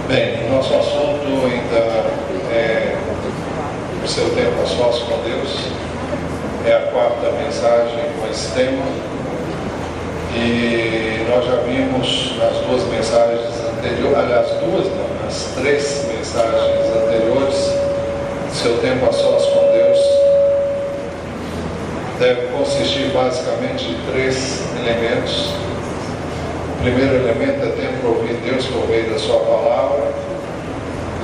Bem, o nosso assunto ainda é o seu tempo a sós com Deus. É a quarta mensagem com esse tema. E nós já vimos nas duas mensagens anteriores, aliás, nas três mensagens anteriores, seu tempo a sós com Deus deve consistir basicamente de três elementos. O primeiro elemento é tempo para ouvir Deus por meio da sua palavra,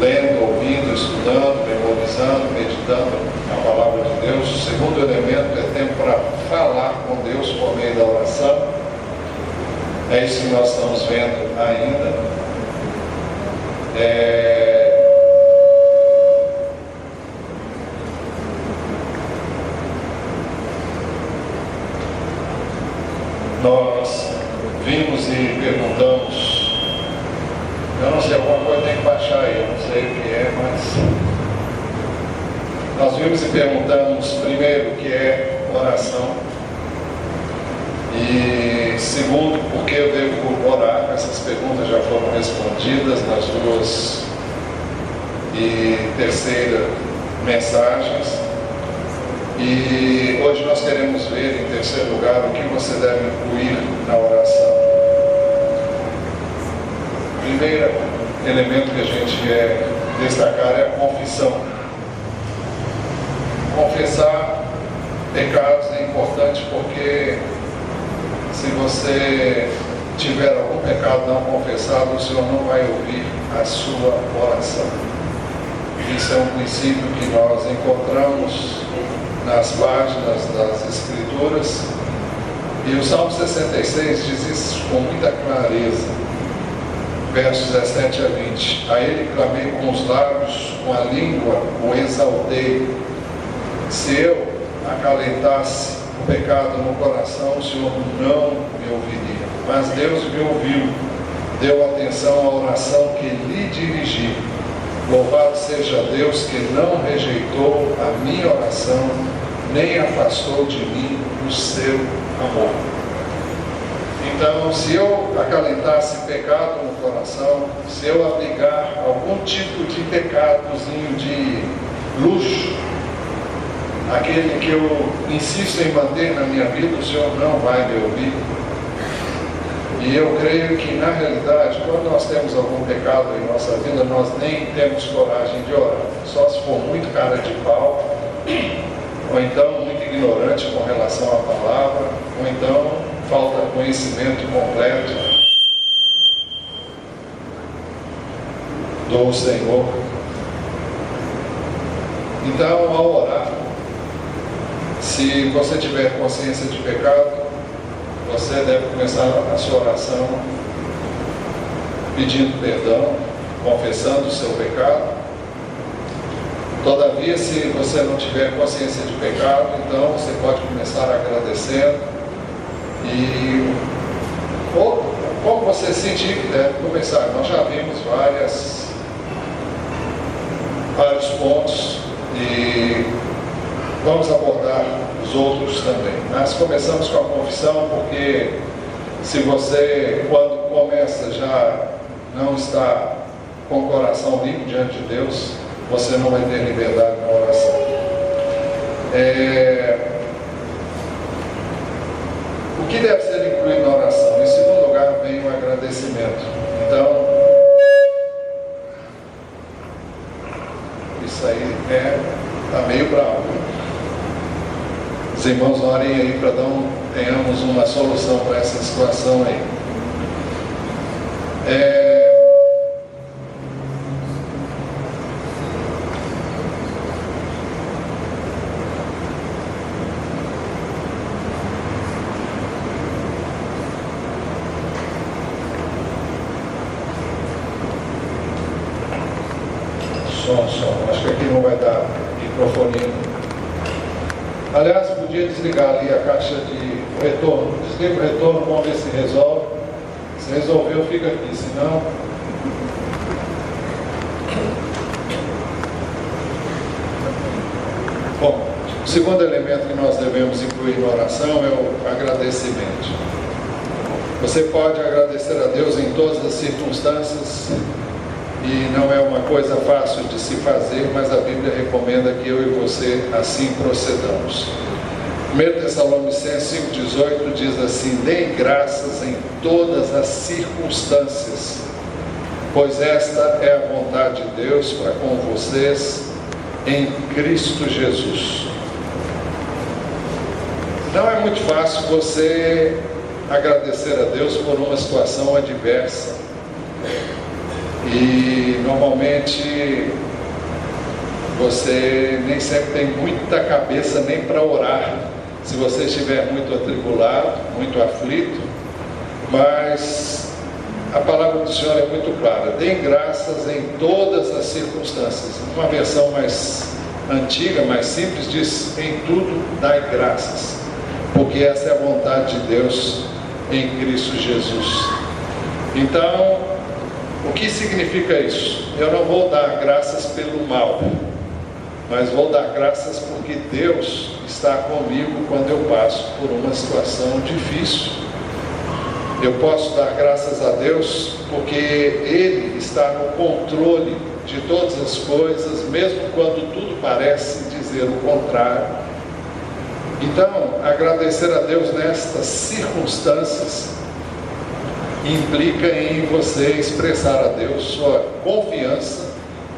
lendo, ouvindo, estudando, memorizando, meditando na palavra de Deus. O segundo elemento é tempo para falar com Deus por meio da oração. É isso que nós estamos vendo ainda. Nós vimos e perguntamos, eu não sei, alguma coisa tem que baixar aí, eu não sei o que é, mas nós vimos e perguntamos primeiro o que é oração, e segundo, por que eu devo orar. Essas perguntas já foram respondidas nas duas e terceira mensagens. E hoje nós queremos ver, em terceiro lugar, o que você deve incluir na oração. O primeiro elemento que a gente quer destacar é a confissão. Confessar pecados é importante porque se você tiver algum pecado não confessado, o Senhor não vai ouvir a sua oração. Isso é um princípio que nós encontramos nas páginas das Escrituras, e o Salmo 66 diz isso com muita clareza, versos 17 a 20. A ele clamei com os lábios, com a língua o exaltei. Se eu acalentasse o pecado no coração, o Senhor não me ouviria. Mas Deus me ouviu, deu atenção à oração que lhe dirigi. Louvado seja Deus que não rejeitou a minha oração, nem afastou de mim o seu amor. Então, se eu acalentasse pecado no coração, se eu abrigar algum tipo de pecadozinho de luxo, aquele que eu insisto em manter na minha vida, o Senhor não vai me ouvir. E eu creio que, na realidade, quando nós temos algum pecado em nossa vida, nós nem temos coragem de orar. Só se for muito cara de pau, ou então muito ignorante com relação à palavra, ou então falta conhecimento completo do Senhor. Então, ao orar, se você tiver consciência de pecado, você deve começar a sua oração pedindo perdão, confessando o seu pecado. Todavia, se você não tiver consciência de pecado, então você pode começar agradecendo. E como você sentir que deve começar. Nós já vimos vários pontos e vamos abordar os outros também. Mas começamos com a confissão, porque se você, quando começa, já não está com o coração limpo diante de Deus, você não vai ter liberdade na oração. O que deve ser incluído na oração? Em segundo lugar, vem o agradecimento. Então, isso aí está meio bravo. Os irmãos orem aí para tenhamos uma solução para essa situação aí. Som. Acho que aqui não vai dar microfone. Aliás, podia desligar ali a caixa de retorno. Desliga o retorno, vamos ver se resolve. Se resolveu, fica aqui. Se não... Bom, o segundo elemento que nós devemos incluir na oração é o agradecimento. Você pode agradecer a Deus em todas as circunstâncias e não é uma coisa fácil de se fazer, mas a Bíblia recomenda que eu e você assim procedamos. 1 Tessalonicenses 5,18 diz assim: deem graças em todas as circunstâncias, pois esta é a vontade de Deus para com vocês em Cristo Jesus. Não é muito fácil você agradecer a Deus por uma situação adversa. E normalmente você nem sempre tem muita cabeça nem para orar, se você estiver muito atribulado, muito aflito. Mas a palavra do Senhor é muito clara: deem graças em todas as circunstâncias. Uma versão mais antiga, mais simples, diz: em tudo dai graças, porque essa é a vontade de Deus em Cristo Jesus. Então, o que significa isso? Eu não vou dar graças pelo mal, mas vou dar graças porque Deus está comigo quando eu passo por uma situação difícil. Eu posso dar graças a Deus porque Ele está no controle de todas as coisas, mesmo quando tudo parece dizer o contrário. Então, agradecer a Deus nestas circunstâncias implica em você expressar a Deus sua confiança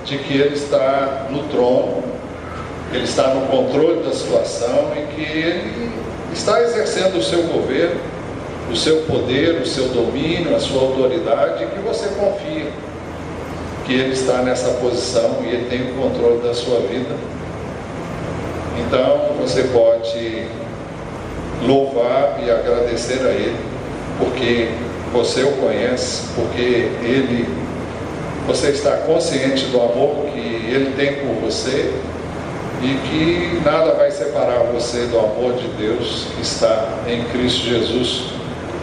de que Ele está no trono, Ele está no controle da situação e que Ele está exercendo o seu governo, o seu poder, o seu domínio, a sua autoridade, e que você confia que Ele está nessa posição e Ele tem o controle da sua vida. Então você pode louvar e agradecer a Ele, porque você o conhece, porque você está consciente do amor que Ele tem por você e que nada vai separar você do amor de Deus que está em Cristo Jesus,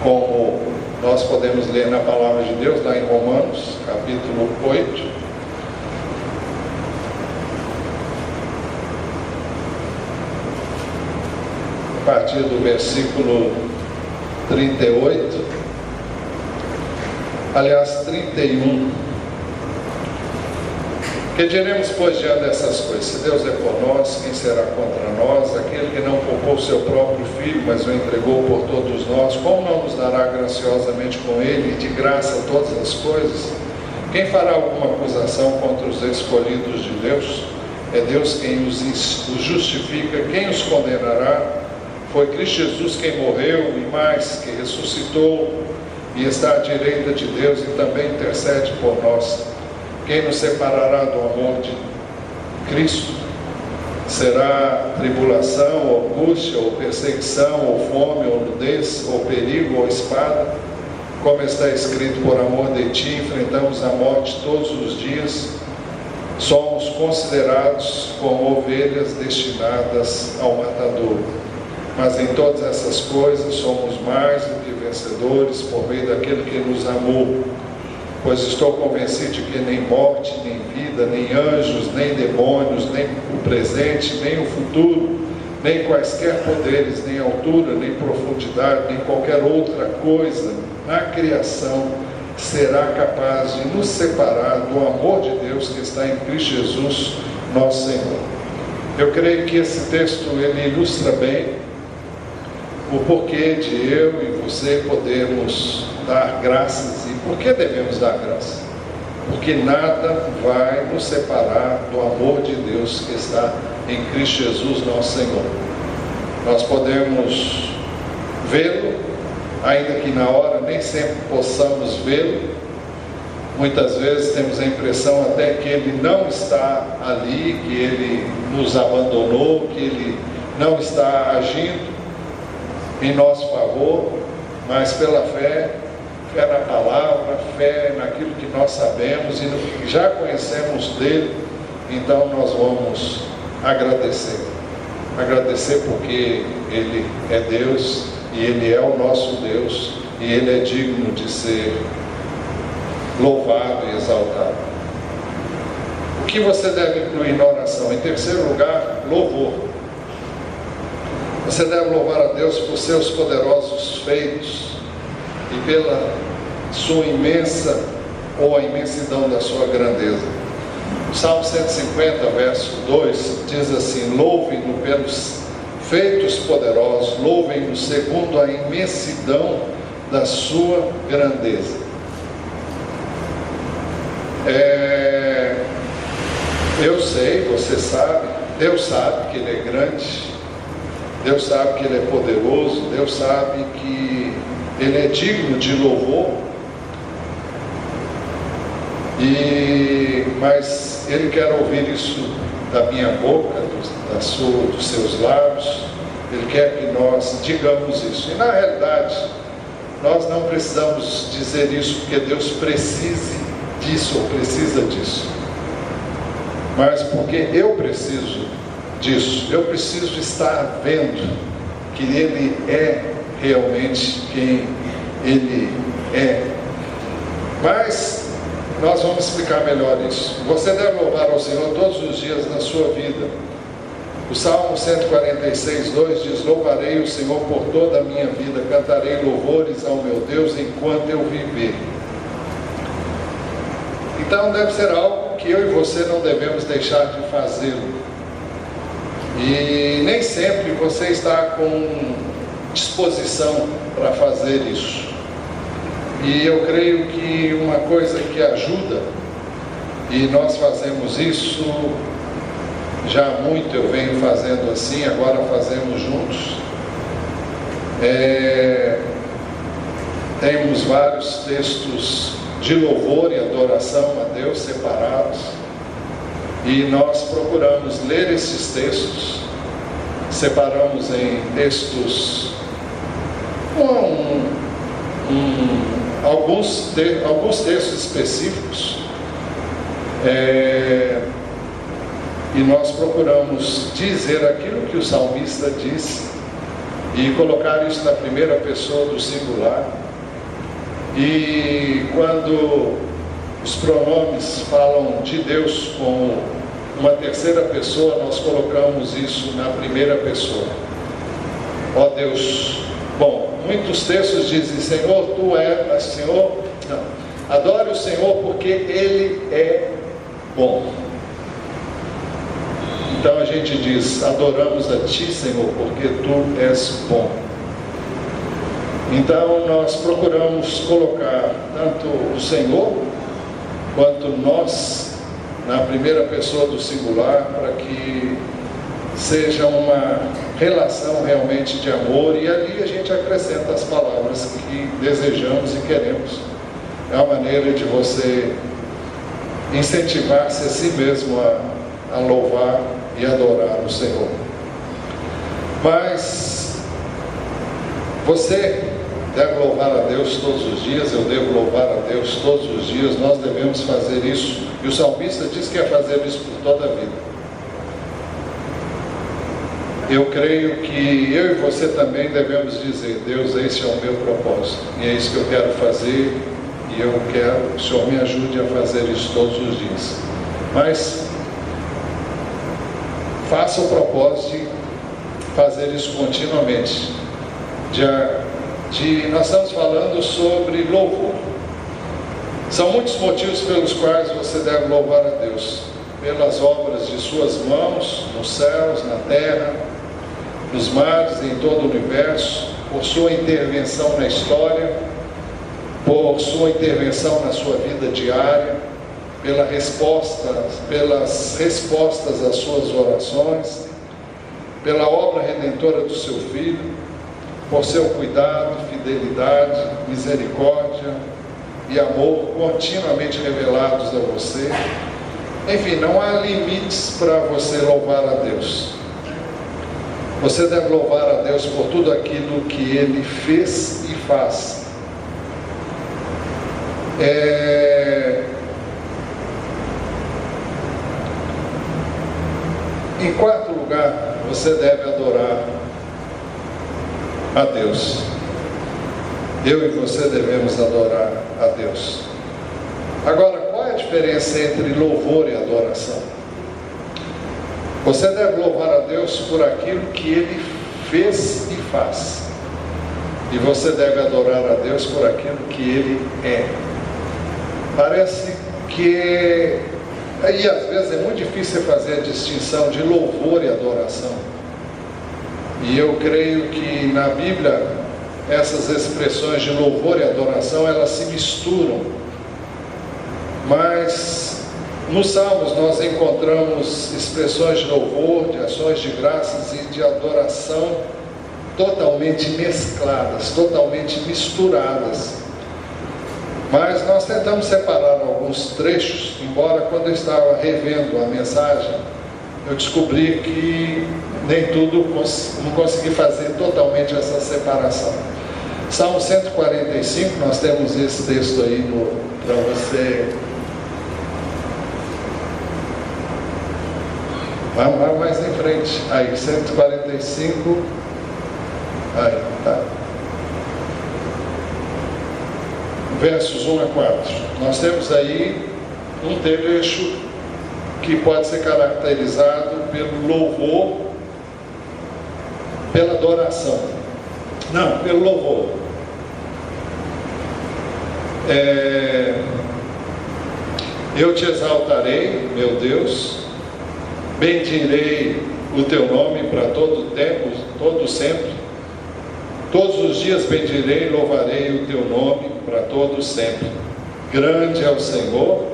como nós podemos ler na palavra de Deus, lá em Romanos, capítulo 8. A partir do versículo 38, aliás, 31. Que diremos, pois, diante dessas coisas? Se Deus é por nós, quem será contra nós? Aquele que não poupou seu próprio Filho, mas o entregou por todos nós, como não nos dará graciosamente com Ele e de graça todas as coisas? Quem fará alguma acusação contra os escolhidos de Deus? É Deus quem os justifica. Quem os condenará? Foi Cristo Jesus quem morreu e mais, que ressuscitou e está à direita de Deus e também intercede por nós. Quem nos separará do amor de Cristo? Será tribulação, ou angústia, ou perseguição, ou fome, ou nudez, ou perigo, ou espada? Como está escrito: por amor de ti enfrentamos a morte todos os dias. Somos considerados como ovelhas destinadas ao matador. Mas em todas essas coisas somos mais do que vencedores por meio daquele que nos amou. Pois estou convencido de que nem morte, nem vida, nem anjos, nem demônios, nem o presente, nem o futuro, nem quaisquer poderes, nem altura, nem profundidade, nem qualquer outra coisa na criação será capaz de nos separar do amor de Deus que está em Cristo Jesus, nosso Senhor. Eu creio que esse texto ele ilustra bem o porquê de eu e você podermos dar graças. E por que devemos dar graças? Porque nada vai nos separar do amor de Deus que está em Cristo Jesus, nosso Senhor. Nós podemos vê-lo, ainda que na hora nem sempre possamos vê-lo. Muitas vezes temos a impressão até que Ele não está ali, que Ele nos abandonou, que Ele não está agindo em nosso favor, mas pela fé na palavra, fé naquilo que nós sabemos e no que já conhecemos dele, então nós vamos agradecer porque Ele é Deus e Ele é o nosso Deus e Ele é digno de ser louvado e exaltado. O que você deve incluir na oração? Em terceiro lugar, louvor. Você deve louvar a Deus por seus poderosos feitos e pela sua imensa ou a imensidão da sua grandeza. O Salmo 150, verso 2, diz assim: louvem-no pelos feitos poderosos, louvem-no segundo a imensidão da sua grandeza. Eu sei, você sabe, Deus sabe que Ele é grande, Deus sabe que Ele é poderoso, Deus sabe que Ele é digno de louvor, mas Ele quer ouvir isso da minha boca, dos seus lábios. Ele quer que nós digamos isso. E na realidade, nós não precisamos dizer isso porque Deus precise disso ou precisa disso, mas porque eu preciso disso. Eu preciso estar vendo que Ele é realmente quem Ele é. Mas nós vamos explicar melhor isso. Você deve louvar ao Senhor todos os dias na sua vida. O Salmo 146, 2 diz: louvarei o Senhor por toda a minha vida, cantarei louvores ao meu Deus enquanto eu viver. Então deve ser algo que eu e você não devemos deixar de fazê-lo. E nem sempre você está com disposição para fazer isso. E eu creio que uma coisa que ajuda, e nós fazemos isso já há muito, eu venho fazendo assim, agora fazemos juntos. Temos vários textos de louvor e adoração a Deus separados, e nós procuramos ler esses textos, separamos em textos alguns textos específicos, e nós procuramos dizer aquilo que o salmista disse e colocar isso na primeira pessoa do singular. E quando os pronomes falam de Deus como uma terceira pessoa, nós colocamos isso na primeira pessoa. Ó Deus, bom, muitos textos dizem: Senhor, Tu és, Senhor, não, adore o Senhor porque Ele é bom. Então a gente diz: adoramos a Ti, Senhor, porque Tu és bom. Então nós procuramos colocar tanto o Senhor quanto nós na primeira pessoa do singular, para que seja uma relação realmente de amor, e ali a gente acrescenta as palavras que desejamos e queremos. É uma maneira de você incentivar-se a si mesmo a louvar e adorar o Senhor. Mas você deve louvar a Deus todos os dias, eu devo louvar a Deus todos os dias, nós devemos fazer isso, e o salmista diz que é fazer isso por toda a vida. Eu creio que eu e você também devemos dizer: Deus, esse é o meu propósito, e é isso que eu quero fazer, e eu quero que o Senhor me ajude a fazer isso todos os dias. Mas faça o propósito de fazer isso continuamente. Nós estamos falando sobre louvor. São muitos motivos pelos quais você deve louvar a Deus: pelas obras de suas mãos, nos céus, na terra, nos mares, em todo o universo, por sua intervenção na história, por sua intervenção na sua vida diária, pelas respostas às suas orações, pela obra redentora do seu Filho, por seu cuidado, fidelidade, misericórdia e amor continuamente revelados a você. Enfim, não há limites para você louvar a Deus. Você deve louvar a Deus por tudo aquilo que Ele fez e faz. Em quarto lugar, você deve adorar a Deus. Eu e você devemos adorar a Deus. Agora, qual é a diferença entre louvor e adoração? Você deve louvar a Deus por aquilo que Ele fez e faz, e você deve adorar a Deus por aquilo que Ele é. Parece que, aí às vezes é muito difícil fazer a distinção de louvor e adoração. E eu creio que na Bíblia essas expressões de louvor e adoração, elas se misturam. Mas nos Salmos nós encontramos expressões de louvor, de ações de graças e de adoração totalmente mescladas, totalmente misturadas. Mas nós tentamos separar alguns trechos, embora quando eu estava revendo a mensagem, eu descobri que nem tudo, não consegui fazer totalmente essa separação. Salmo 145, nós temos esse texto aí para você. Vamos mais em frente. Aí, 145. Aí, tá. Versos 1 a 4. Nós temos aí um trecho que pode ser caracterizado pelo louvor, pela adoração. Não, pelo louvor. Eu te exaltarei, meu Deus, bendirei o teu nome para todo tempo, todo sempre. Todos os dias bendirei e louvarei o teu nome para todo sempre. Grande é o Senhor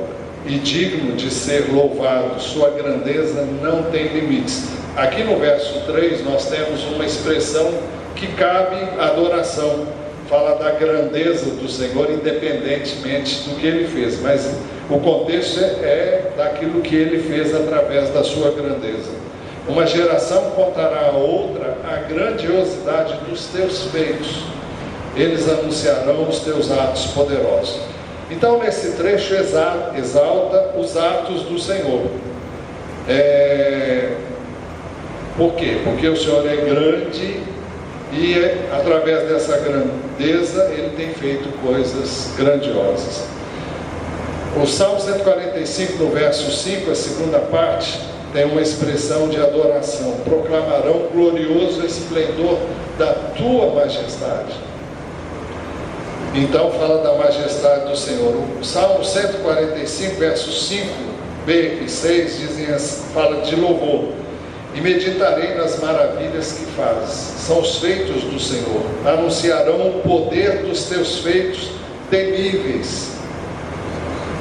e digno de ser louvado, sua grandeza não tem limites. Aqui no verso 3 nós temos uma expressão que cabe à adoração, fala da grandeza do Senhor independentemente do que Ele fez, mas o contexto é daquilo que Ele fez através da sua grandeza. Uma geração contará a outra a grandiosidade dos teus feitos, eles anunciarão os teus atos poderosos. Então nesse trecho exalta os atos do Senhor. Por quê? Porque o Senhor é grande e através dessa grandeza Ele tem feito coisas grandiosas. O Salmo 145, no verso 5, a segunda parte, tem uma expressão de adoração. Proclamarão glorioso esplendor da tua majestade. Então fala da majestade do Senhor. O Salmo 145, versos 5b e 6 fala de louvor. E meditarei nas maravilhas que fazes. São os feitos do Senhor. Anunciarão o poder dos teus feitos temíveis.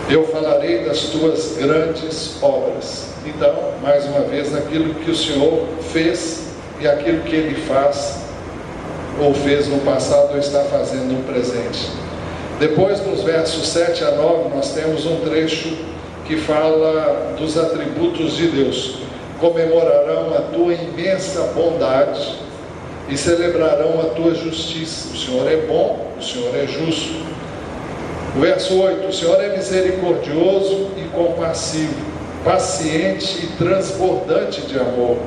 Eu falarei das tuas grandes obras. Então, mais uma vez, aquilo que o Senhor fez e aquilo que Ele faz, ou fez no passado, ou está fazendo no presente. Depois, nos versos 7 a 9, nós temos um trecho que fala dos atributos de Deus. Comemorarão a tua imensa bondade e celebrarão a tua justiça. O Senhor é bom, o Senhor é justo. O verso 8, o Senhor é misericordioso e compassivo, paciente e transbordante de amor.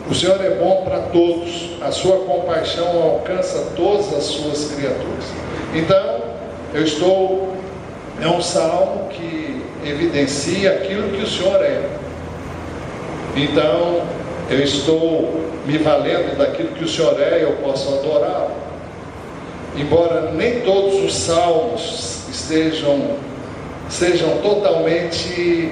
O Senhor é bom para todos, a sua compaixão alcança todas as suas criaturas. Então, é um salmo que evidencia aquilo que o Senhor é. Então, eu estou me valendo daquilo que o Senhor é, eu posso adorá-lo. Embora nem todos os salmos sejam totalmente...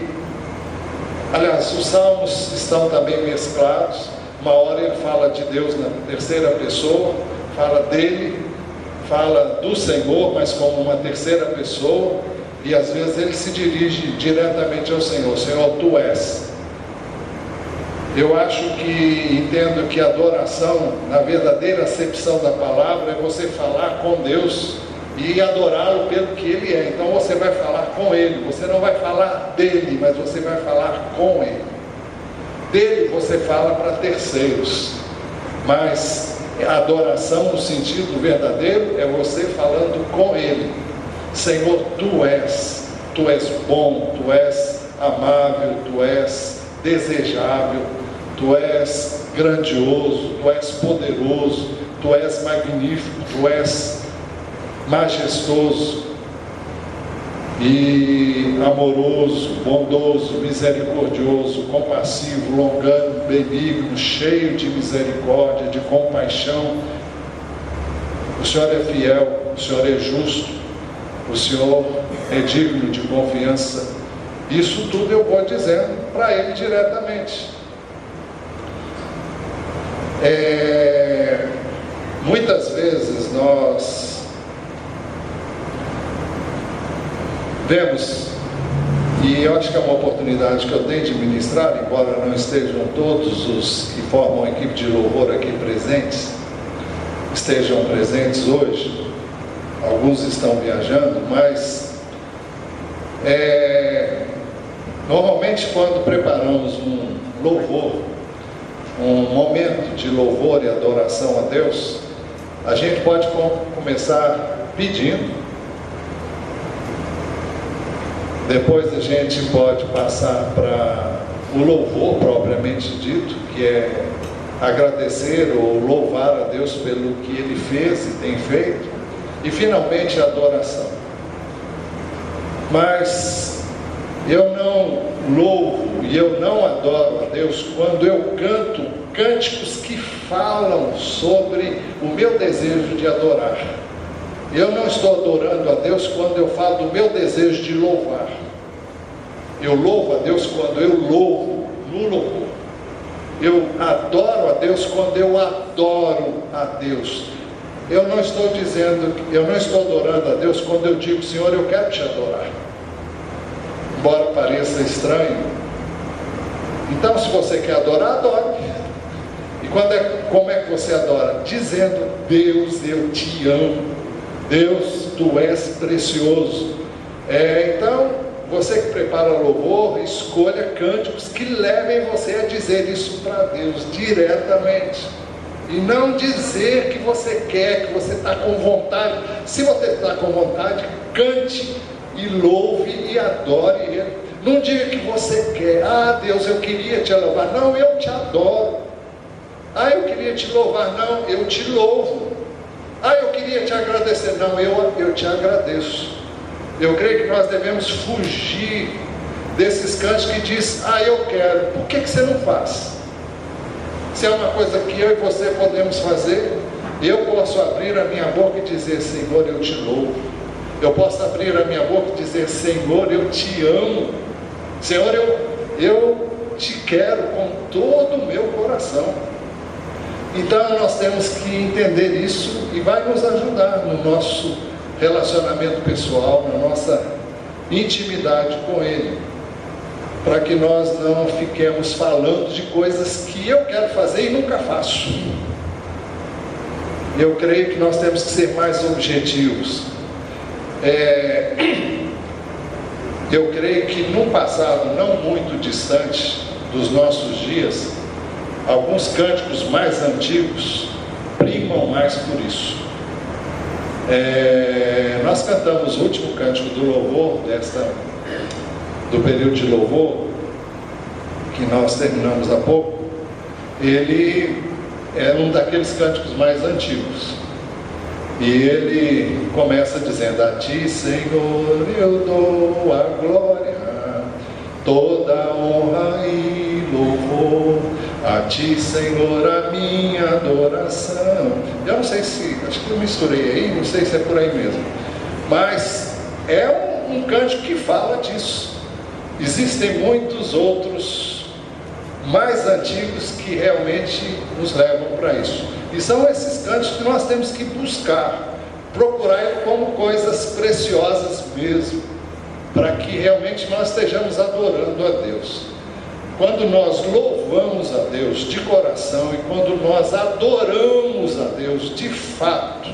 Aliás, os salmos estão também mesclados. Uma hora ele fala de Deus na terceira pessoa, fala dele, fala do Senhor, mas como uma terceira pessoa, e às vezes ele se dirige diretamente ao Senhor. Senhor, tu és. Eu entendo que a adoração, na verdadeira acepção da palavra, é você falar com Deus e adorá-lo pelo que Ele é. Então você vai falar com Ele, você não vai falar dele, mas você vai falar com Ele. Dele você fala para terceiros, mas a adoração no sentido verdadeiro é você falando com Ele. Senhor, tu és bom, tu és amável, tu és desejável, tu és grandioso, tu és poderoso, tu és magnífico, tu és majestoso e amoroso, bondoso, misericordioso, compassivo, longânimo, benigno, cheio de misericórdia, de compaixão. O Senhor é fiel, o Senhor é justo. o Senhor é digno de confiança. Isso tudo eu vou dizendo para Ele diretamente. Muitas vezes nós vemos, e eu acho que é uma oportunidade que eu tenho de ministrar, embora não estejam todos os que formam a equipe de louvor aqui presentes, estejam presentes hoje, alguns estão viajando, mas normalmente quando preparamos um louvor, um momento de louvor e adoração a Deus, a gente pode começar pedindo, depois a gente pode passar para o louvor propriamente dito, que é agradecer ou louvar a Deus pelo que Ele fez e tem feito, e finalmente a adoração. Mas eu não louvo e eu não adoro a Deus quando eu canto cânticos que falam sobre o meu desejo de adorar. Eu não estou adorando a Deus quando eu falo do meu desejo de louvar. Eu louvo a Deus quando eu louvo no louvor. Eu adoro a Deus quando eu adoro a Deus. Eu não estou adorando a Deus quando eu digo, Senhor, eu quero te adorar. Embora pareça estranho. Então, se você quer adorar, adore. E como é que você adora? Dizendo, Deus, eu te amo. Deus, tu és precioso. Então, você que prepara louvor, escolha cânticos que levem você a dizer isso para Deus diretamente. E não dizer que você quer, que você está com vontade. Se você está com vontade, cante e louve e adore Ele. Não diga que você quer. Ah, Deus, eu queria te louvar. Não, eu te adoro. Ah, eu queria te louvar. Não, eu te louvo. Ah, eu queria te agradecer. Não, eu te agradeço. Eu creio que nós devemos fugir desses cantos que diz, ah, eu quero. Por que você não faz? Se é uma coisa que eu e você podemos fazer, eu posso abrir a minha boca e dizer, Senhor, eu te louvo. Eu posso abrir a minha boca e dizer, Senhor, eu te amo. Senhor, eu te quero com todo o meu coração. Então nós temos que entender isso e vai nos ajudar no nosso relacionamento pessoal, na nossa intimidade com Ele, para que nós não fiquemos falando de coisas que eu quero fazer e nunca faço. Eu creio que nós temos que ser mais objetivos. Eu creio que num passado não muito distante dos nossos dias, alguns cânticos mais antigos primam mais por isso. Nós cantamos o último cântico do louvor, do período de louvor, que nós terminamos há pouco. Ele é um daqueles cânticos mais antigos. E ele começa dizendo, a ti, Senhor, eu dou a glória, toda a honra e louvor. A ti, Senhor, a minha adoração. Eu não sei se, acho que eu misturei aí, não sei se é por aí mesmo. Mas é um cântico que fala disso. Existem muitos outros mais antigos que realmente nos levam para isso. E são esses cânticos que nós temos que buscar, procurar ele como coisas preciosas mesmo, para que realmente nós estejamos adorando a Deus. Quando nós louvamos a Deus de coração e quando nós adoramos a Deus de fato,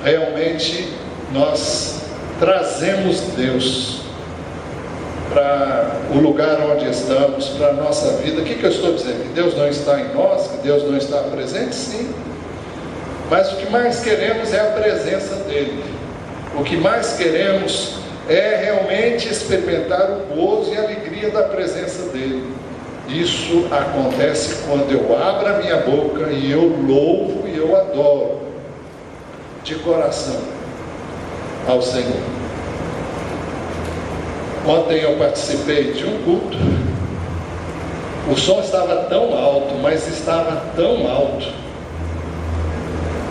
realmente nós trazemos Deus para o lugar onde estamos, para a nossa vida. O que eu estou dizendo? Que Deus não está em nós, que Deus não está presente? Sim. Mas o que mais queremos é a presença dEle. O que mais queremos é realmente experimentar o gozo e a alegria da presença dEle. Isso acontece quando eu abro a minha boca e eu louvo e eu adoro de coração ao Senhor. Ontem eu participei de um culto. O som estava tão alto, mas estava tão alto,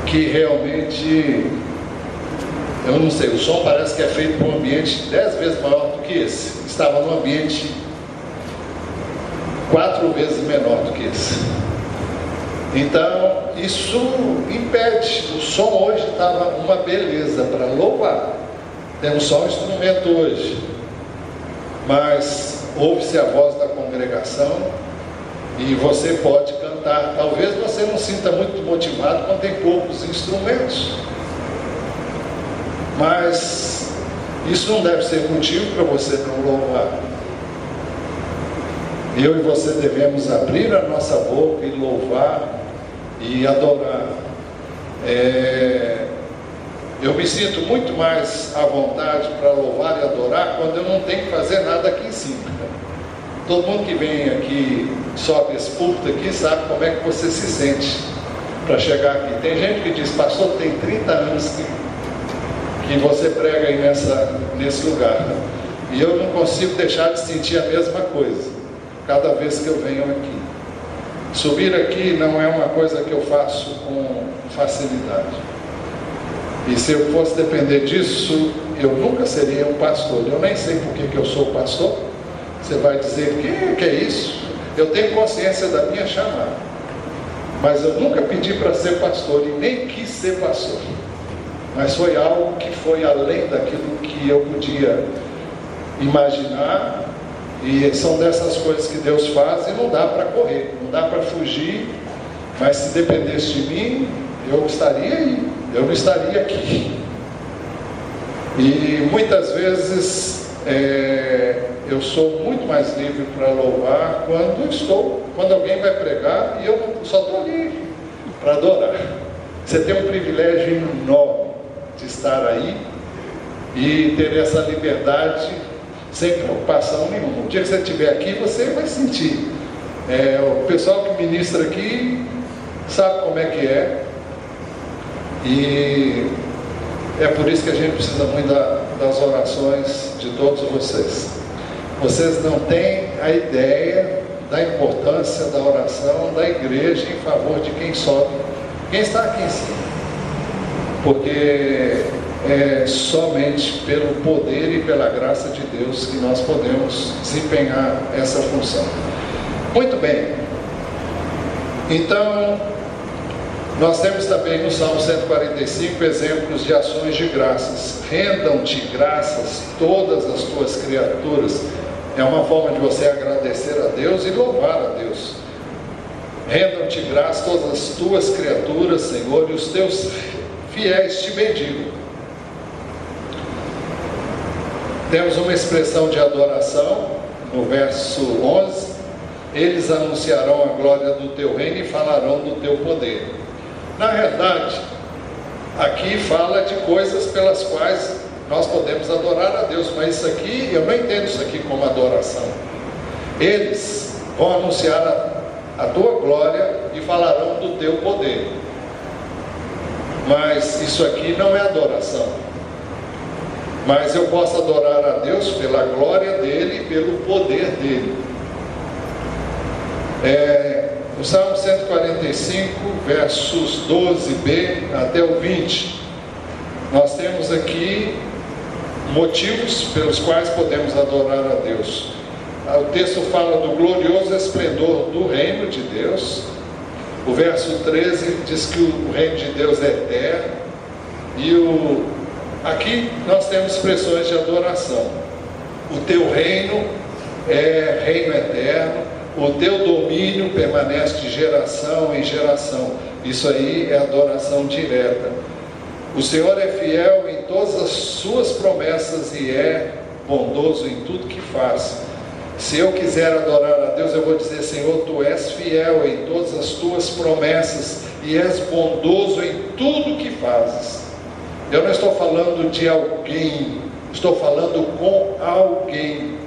que realmente Eu não sei, o som parece que é feito para um ambiente 10 vezes maior do que esse. Estava num ambiente 4 vezes menor do que esse. Então, isso impede. O som hoje estava uma beleza para louvar. Temos só um instrumento hoje, mas ouve-se a voz da congregação e você pode cantar. Talvez você não sinta muito motivado quando tem poucos instrumentos, mas isso não deve ser motivo para você não louvar. Eu e você devemos abrir a nossa boca e louvar e adorar. Eu me sinto muito mais à vontade para louvar e adorar quando eu não tenho que fazer nada aqui em cima. Todo mundo que vem aqui, sobe esse púlpito aqui, sabe como é que você se sente para chegar aqui. Tem gente que diz: pastor, tem 30 anos que você prega aí nesse lugar, e eu não consigo deixar de sentir a mesma coisa cada vez que eu venho aqui. Subir aqui não é uma coisa que eu faço com facilidade, e se eu fosse depender disso, eu nunca seria um pastor. Eu nem sei por que eu sou pastor. Você vai dizer: que é isso? Eu tenho consciência da minha chamada, mas eu nunca pedi para ser pastor e nem quis ser pastor, mas foi algo que foi além daquilo que eu podia imaginar. E são dessas coisas que Deus faz e não dá para correr, não dá para fugir. Mas se dependesse de mim, eu estaria aí, eu não estaria aqui. E muitas vezes eu sou muito mais livre para louvar quando alguém vai pregar e eu só estou ali para adorar. Você tem um privilégio enorme de estar aí e ter essa liberdade sem preocupação nenhuma. O dia que você estiver aqui, você vai sentir. O pessoal que ministra aqui sabe como é que é, e é por isso que a gente precisa muito das orações de todos vocês. Vocês não têm a ideia da importância da oração da igreja em favor de quem sobe, quem está aqui em cima, porque é somente pelo poder e pela graça de Deus que nós podemos desempenhar essa função. Muito bem, então nós temos também no Salmo 145 exemplos de ações de graças. Rendam-te graças todas as tuas criaturas. É uma forma de você agradecer a Deus e louvar a Deus. Rendam-te graças todas as tuas criaturas, Senhor, e os teus fiéis te bendigam. Temos uma expressão de adoração no verso 11: eles anunciarão a glória do teu reino e falarão do teu poder. Na verdade, aqui fala de coisas pelas quais nós podemos adorar a Deus, mas isso aqui, eu não entendo isso aqui como adoração. Eles vão anunciar a tua glória e falarão do teu poder, mas isso aqui não é adoração. Mas eu posso adorar a Deus pela glória dele e pelo poder dele. No Salmo 145, versos 12b até o 20, nós temos aqui motivos pelos quais podemos adorar a Deus. O texto fala do glorioso esplendor do reino de Deus. O verso 13 diz que o reino de Deus é eterno. E aqui nós temos expressões de adoração. O teu reino é reino eterno. O teu domínio permanece de geração em geração. Isso aí é adoração direta. O Senhor é fiel em todas as suas promessas e é bondoso em tudo que faz. Se eu quiser adorar a Deus, eu vou dizer: Senhor, tu és fiel em todas as tuas promessas e és bondoso em tudo que fazes. Eu não estou falando de alguém, estou falando com alguém.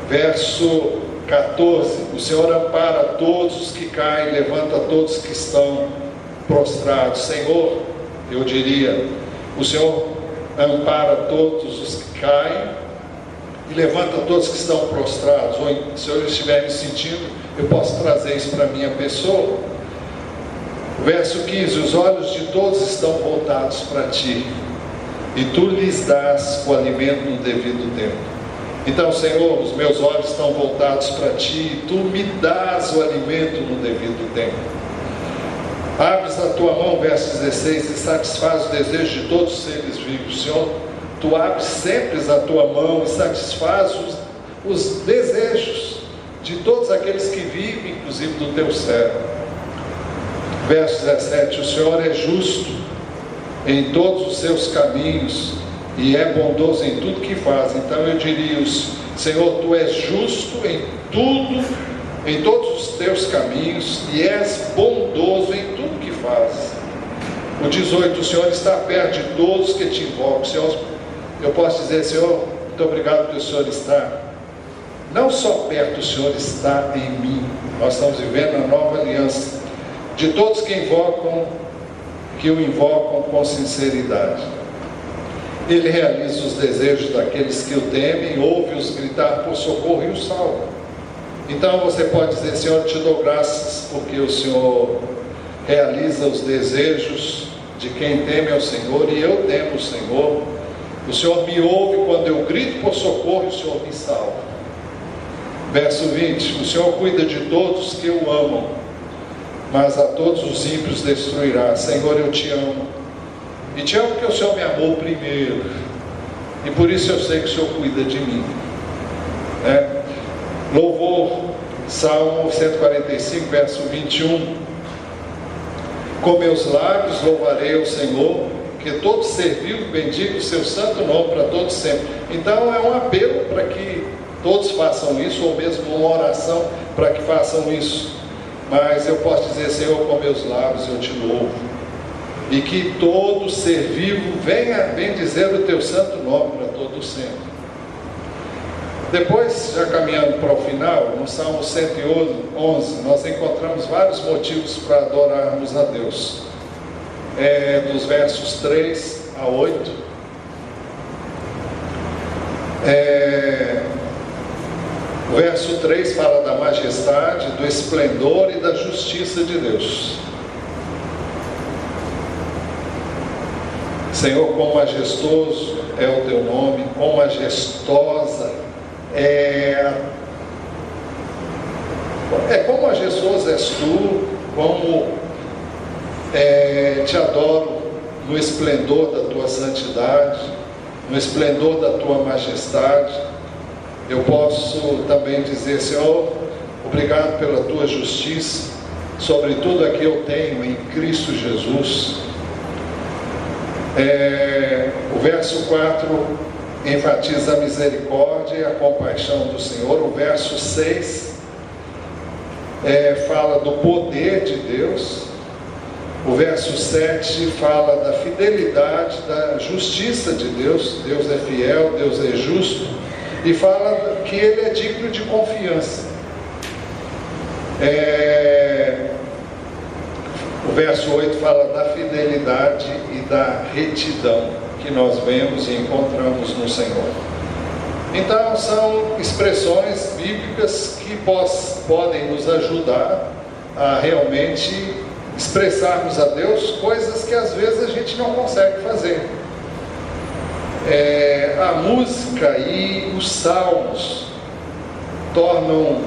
Verso 14: o Senhor ampara todos os que caem, levanta todos que estão prostrados. Senhor, eu diria, o Senhor ampara todos os que caem e levanta todos que estão prostrados. Ou se eu estiver me sentindo, eu posso trazer isso para a minha pessoa. Verso 15: os olhos de todos estão voltados para ti, e tu lhes dás o alimento no devido tempo. Então, Senhor, os meus olhos estão voltados para ti, e tu me dás o alimento no devido tempo. Abres a tua mão, verso 16, e satisfaz o desejo de todos os seres vivos. Senhor, tu abres sempre a tua mão e satisfaz os desejos de todos aqueles que vivem, inclusive do teu servo. Verso 17: o Senhor é justo em todos os seus caminhos e é bondoso em tudo que faz. Então eu diria: Senhor, tu és justo em tudo, em todos os teus caminhos, e és bondoso em tudo que fazes. O 18: o Senhor está perto de todos que te invocam. Senhor, eu posso dizer: Senhor, muito obrigado porque o Senhor está não só perto, o Senhor está em mim. Nós estamos vivendo a nova aliança de todos que o invocam com sinceridade. Ele realiza os desejos daqueles que o temem, ouve-os gritar por socorro e os salva. Então você pode dizer: Senhor, eu te dou graças porque o Senhor realiza os desejos de quem teme ao Senhor, e eu temo o Senhor. O Senhor me ouve quando eu grito por socorro, e o Senhor me salva. Verso 20: o Senhor cuida de todos que o amam, mas a todos os ímpios destruirá. Senhor, eu te amo, e te amo porque o Senhor me amou primeiro, e por isso eu sei que o Senhor cuida de mim. Louvor, Salmo 145, verso 21: com meus lábios louvarei ao Senhor, que todo ser vivo bendiga o seu santo nome para todos sempre. Então é um apelo para que todos façam isso, ou mesmo uma oração para que façam isso. Mas eu posso dizer: Senhor, com meus lábios eu te louvo, e que todo ser vivo venha bendizer o teu santo nome para todo sempre. Depois, já caminhando para o final, no Salmo 111, nós encontramos vários motivos para adorarmos a Deus. Dos versos 3 a 8. O verso 3 fala da majestade, do esplendor e da justiça de Deus. Senhor, quão majestoso é o teu nome, quão majestosa quão majestoso és tu, como te adoro no esplendor da tua santidade, no esplendor da tua majestade. Eu posso também dizer: Senhor, obrigado pela tua justiça sobre tudo aqui eu tenho em Cristo Jesus. O verso 4 enfatiza a misericórdia e a compaixão do Senhor. O verso 6 fala do poder de Deus. O verso 7 fala da fidelidade, da justiça de Deus. Deus é fiel, Deus é justo, e fala que Ele é digno de confiança. O verso 8 fala da fidelidade e da retidão que nós vemos e encontramos no Senhor. Então são expressões bíblicas que podem nos ajudar a realmente expressarmos a Deus coisas que às vezes a gente não consegue fazer. A música e os salmos tornam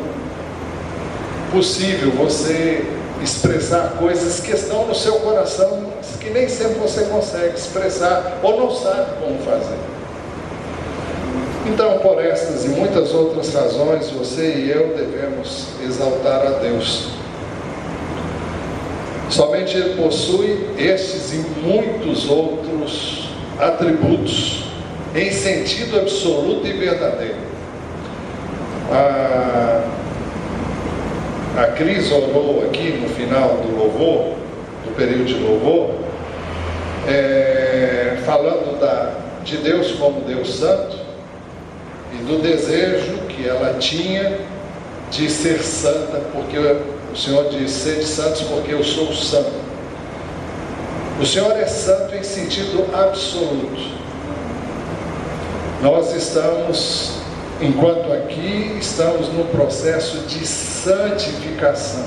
possível você expressar coisas que estão no seu coração, que nem sempre você consegue expressar ou não sabe como fazer. Então, por estas e muitas outras razões, você e eu devemos exaltar a Deus. Somente Ele possui estes e muitos outros atributos em sentido absoluto e verdadeiro. A Cris orou aqui no final do louvor, do período de louvor, falando de Deus como Deus Santo, e do desejo que ela tinha de ser santa, porque o Senhor diz: sede santos porque eu sou santo. O Senhor é santo em sentido absoluto. Nós estamos, enquanto aqui, estamos no processo de santificação.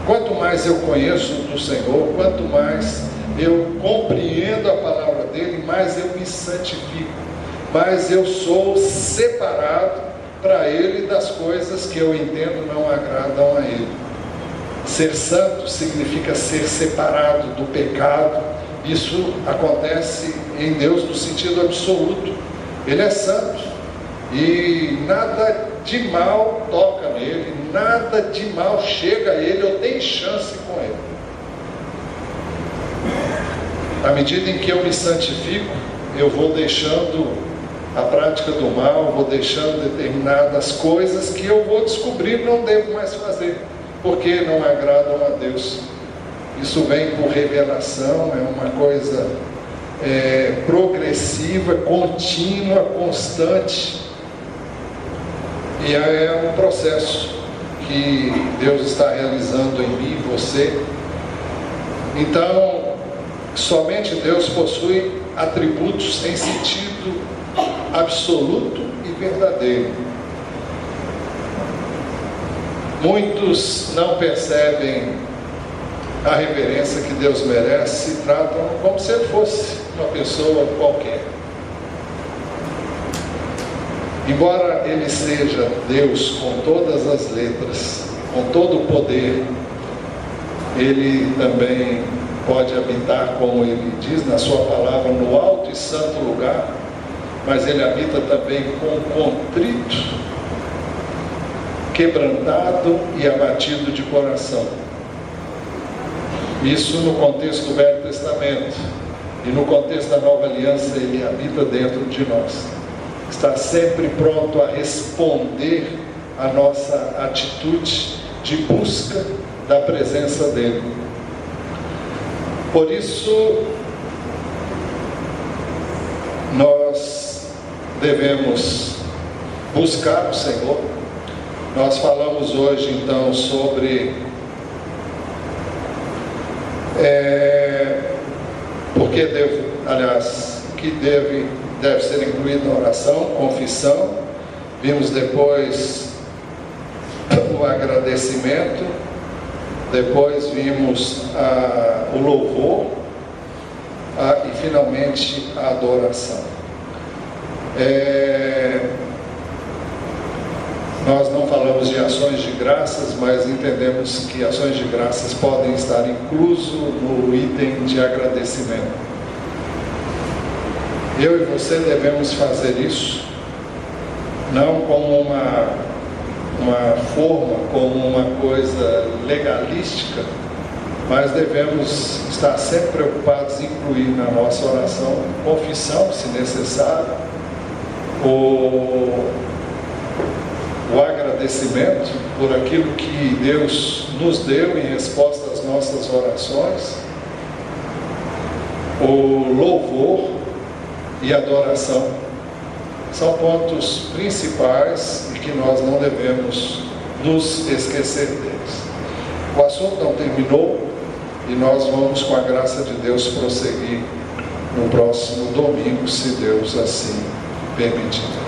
Quanto mais eu conheço do Senhor, quanto mais eu compreendo a palavra dele, mais eu me santifico, mais eu sou separado para ele das coisas que eu entendo não agradam a ele. Ser santo significa ser separado do pecado. Isso acontece em Deus no sentido absoluto. Ele é santo e nada de mal toca nele, nada de mal chega a ele ou tem chance com ele. À medida em que eu me santifico, eu vou deixando a prática do mal, vou deixando determinadas coisas que eu vou descobrir não devo mais fazer, porque não agradam a Deus. Isso vem por revelação, é uma coisa progressiva, contínua, constante, e é um processo que Deus está realizando em mim, você. Então, somente Deus possui atributos em sentido absoluto e verdadeiro. Muitos não percebem a reverência que Deus merece e tratam como se ele fosse uma pessoa qualquer. Embora ele seja Deus com todas as letras, com todo o poder, ele também pode habitar, como ele diz na sua palavra, no alto e santo lugar, mas ele habita também com contrito, quebrantado e abatido de coração. Isso no contexto do Velho Testamento. E no contexto da Nova Aliança, ele habita dentro de nós. Está sempre pronto a responder à nossa atitude de busca da presença dele. Por isso, nós devemos buscar o Senhor. Nós falamos hoje então sobre que deve ser incluído na oração, confissão. Vimos depois o agradecimento, depois vimos o louvor e finalmente a adoração. Nós não falamos de ações de graças, mas entendemos que ações de graças podem estar incluso no item de agradecimento. Eu e você devemos fazer isso, não como uma forma, como uma coisa legalística, mas devemos estar sempre preocupados em incluir na nossa oração confissão, se necessário, o agradecimento por aquilo que Deus nos deu em resposta às nossas orações, o louvor e adoração. São pontos principais e que nós não devemos nos esquecer deles. O assunto não terminou e nós vamos, com a graça de Deus, prosseguir no próximo domingo, se Deus assim permitir.